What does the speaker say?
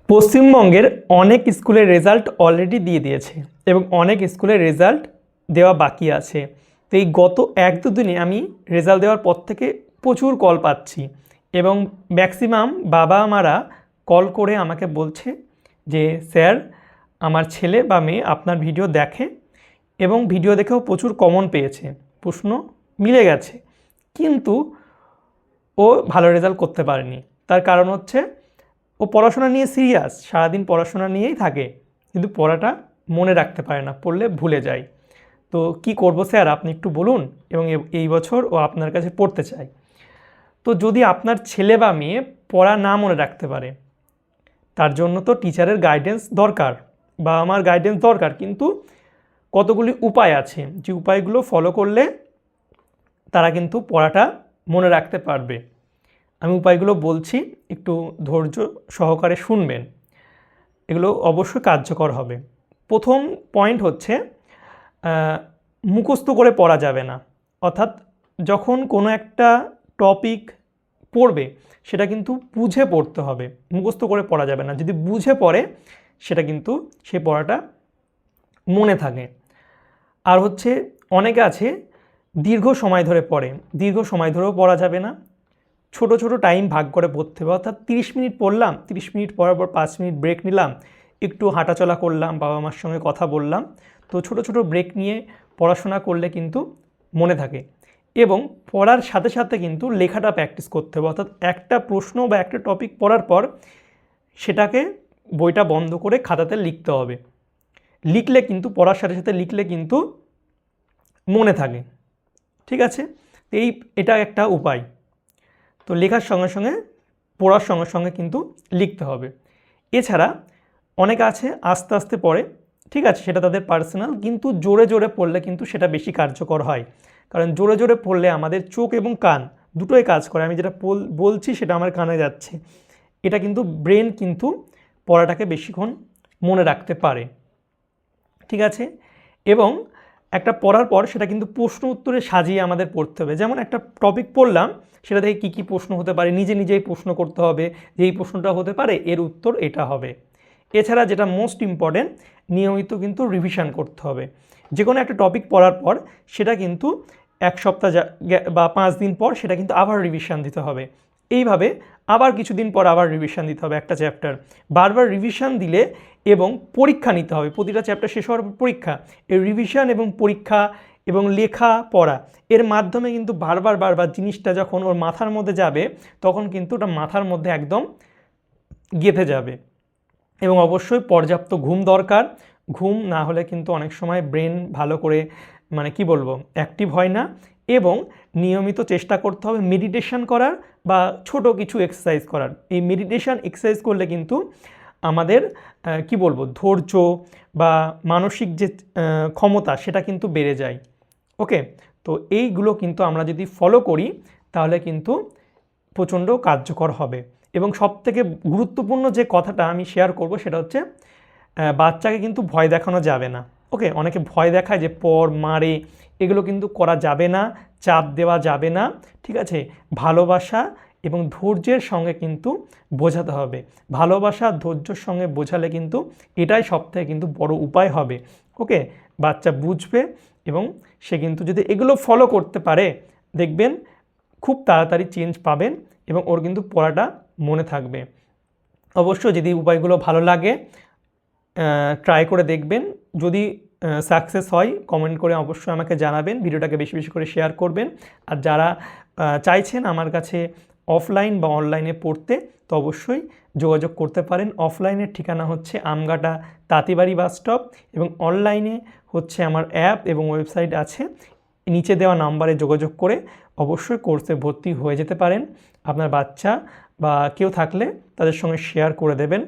পশ্চিমবঙ্গের অনেক স্কুলের রেজাল্ট অলরেডি দিয়ে দিয়েছে এবং অনেক স্কুলের রেজাল্ট দেওয়া বাকি আছে। তো এই গত 1-2 দিনে আমি রেজাল্ট দেওয়ার পর থেকে প্রচুর কল পাচ্ছি এবং ম্যাক্সিমাম বাবা মারা কল করে আমাকে বলছে যে স্যার আমার ছেলে বা মেয়ে আপনার ভিডিও দেখে এবং ভিডিও দেখেও প্রচুর কমন পেয়েছে, প্রশ্ন মিলে গেছে, কিন্তু ও ভালো রেজাল্ট করতে পারেনি। তার কারণ হচ্ছে ও পড়াশোনা নিয়ে সিরিয়াস, সারাদিন পড়াশোনা নিয়েই থাকে, কিন্তু পড়াটা মনে রাখতে পারে না, পড়লে ভুলে যায়। তো কি করব স্যার আপনি একটু বলুন, এবং এই বছর ও আপনার কাছে পড়তে চায়। তো যদি আপনার ছেলে বা মেয়ে পড়া না মনে রাখতে পারে, তার জন্য তো টিচারের গাইডেন্স দরকার বা আমার গাইডেন্স দরকার, কিন্তু কতগুলি উপায় আছে যে উপায়গুলো ফলো করলে তারা কিন্তু পড়াটা মনে রাখতে পারবে। আমি উপায়গুলো বলছি, একটু ধৈর্য সহকারে শুনবেন, এগুলো অবশ্যই কার্যকর হবে। প্রথম পয়েন্ট হচ্ছে মুখস্থ করে পড়া যাবে না। অর্থাৎ যখন কোনো একটা টপিক পড়বে সেটা কিন্তু বুঝে পড়তে হবে, মুখস্থ করে পড়া যাবে না। যদি বুঝে পড়ে সেটা কিন্তু সেই পড়াটা মনে থাকে। আর হচ্ছে অনেকে আছে দীর্ঘ সময় ধরে পড়ে, দীর্ঘ সময় ধরেও পড়া যাবে না। ছোট ছোট টাইম ভাগ করে পড়তে হবে। অর্থাৎ 30 মিনিট পড়লাম, 30 মিনিট পড়ার পর 5 মিনিট ব্রেক নিলাম, একটু হাঁটাচলা করলাম, বাবা মার সঙ্গে কথা বললাম। তো ছোট ছোট ব্রেক নিয়ে পড়াশোনা করলে কিন্তু মনে থাকে। এবং পড়ার সাথে সাথে কিন্তু লেখাটা প্র্যাকটিস করতে হবে। অর্থাৎ একটা প্রশ্ন বা একটা টপিক পড়ার পর সেটাকে বইটা বন্ধ করে খাতাতে লিখতে হবে। লিখলে কিন্তু পড়ার সাথে সাথে লিখলে কিন্তু মনে থাকে। ঠিক আছে, এটা একটা উপায়। তো লেখার সঙ্গে সঙ্গে পড়ার সঙ্গে সঙ্গে কিন্তু লিখতে হবে। এছাড়া অনেকে আছে আস্তে আস্তে পড়ে, ঠিক আছে, সেটা তাদের পার্সোনাল, কিন্তু জোরে জোরে পড়লে কিন্তু সেটা বেশি কার্যকর হয়। কারণ জোরে জোরে পড়লে আমাদের চোখ এবং কান দুটোই কাজ করে। আমি যেটা বলছি সেটা আমার কানে যাচ্ছে, এটা কিন্তু ব্রেন কিন্তু পড়াটাকে বেশিক্ষণ মনে রাখতে পারে। ঠিক আছে, এবং একটা পড়ার পর সেটা কিন্তু প্রশ্ন উত্তরে সাজিয়ে আমাদের পড়তে হবে। যেমন একটা টপিক পড়লাম, সেটা থেকে কী কী প্রশ্ন হতে পারে নিজে নিজেই প্রশ্ন করতে হবে, যে এই প্রশ্নটা হতে পারে এর উত্তর এটা হবে। এছাড়া যেটা মোস্ট ইম্পর্টেন্ট, নিয়মিত কিন্তু রিভিশন করতে হবে। যে কোনো একটা টপিক পড়ার পর সেটা কিন্তু 1 সপ্তাহ বা 5 দিন পর সেটা কিন্তু আবার রিভিশন দিতে হবে। এইভাবে আবার কিছুদিন পর আবার রিভিশন দিতে হবে একটা চ্যাপ্টার। বারবার রিভিশন দিলে এবং পরীক্ষা নিতে হবে, প্রতিটা চ্যাপ্টার শেষ হওয়ার পরীক্ষা। এই রিভিশন এবং পরীক্ষা এবং লেখা পড়া এর মাধ্যমে কিন্তু বারবার বারবার জিনিসটা যখন ওর মাথার মধ্যে যাবে তখন কিন্তু ওটা মাথার মধ্যে একদম গেঁথে যাবে। এবং অবশ্যই পর্যাপ্ত ঘুম দরকার। ঘুম না হলে কিন্তু অনেক সময় ব্রেন ভালো করে কি বলবো অ্যাক্টিভ হয় না। এবং নিয়মিত চেষ্টা করতে হবে মেডিটেশন করার বা ছোট কিছু এক্সারসাইজ করার। এই মেডিটেশন এক্সারসাইজ করলে কিন্তু আমাদের কি বলবো ধৈর্য বা মানসিক যে ক্ষমতা সেটা কিন্তু বেড়ে যায়। ওকে, তো এইগুলো কিন্তু আমরা যদি ফলো করি তাহলে কিন্তু প্রচণ্ড কার্যকর হবে। এবং সবথেকে গুরুত্বপূর্ণ যে কথাটা আমি শেয়ার করব সেটা হচ্ছে বাচ্চাকে কিন্তু ভয় দেখানো যাবে না। ওকে, অনেকে ভয় দেখায় যে পড় মারে, এগুলো কিন্তু করা যাবে না, চাপ দেওয়া যাবে না। ঠিক আছে, ভালোবাসা এবং ধৈর্যের সঙ্গে কিন্তু বোঝাতে হবে। ভালোবাসা ধৈর্যের সঙ্গে বোঝালে কিন্তু এটাই সবথেকে কিন্তু বড় উপায় হবে। ওকে, বাচ্চা বুঝবে এবং সে কিন্তু যদি এগুলো ফলো করতে পারে দেখবেন খুব তাড়াতাড়ি চেঞ্জ পাবেন এবং ওর কিন্তু পড়াটা মনে থাকবে। অবশ্য যদি উপায়গুলো ভালো লাগে ট্রাই করে দেখবেন। যদি সাকসেস হয় কমেন্ট করে অবশ্যই আমাকে জানাবেন, ভিডিওটাকে বেশি বেশি করে শেয়ার করবেন। আর যারা চাইছেন আমার কাছে অফলাইন বা অনলাইনে পড়তে তো অবশ্যই যোগাযোগ করতে পারেন। অফলাইনের ঠিকানা হচ্ছে আমগাটা তাঁতিবাড়ি বাস স্টপ এবং অনলাইনে হচ্ছে আমার অ্যাপ এবং ওয়েবসাইট আছে। নিচে দেওয়া নাম্বারে যোগাযোগ করে অবশ্যই কোর্সে ভর্তি হয়ে যেতে পারেন। আপনার বাচ্চা বা কেউ থাকলে তাদের সঙ্গে শেয়ার করে দেবেন।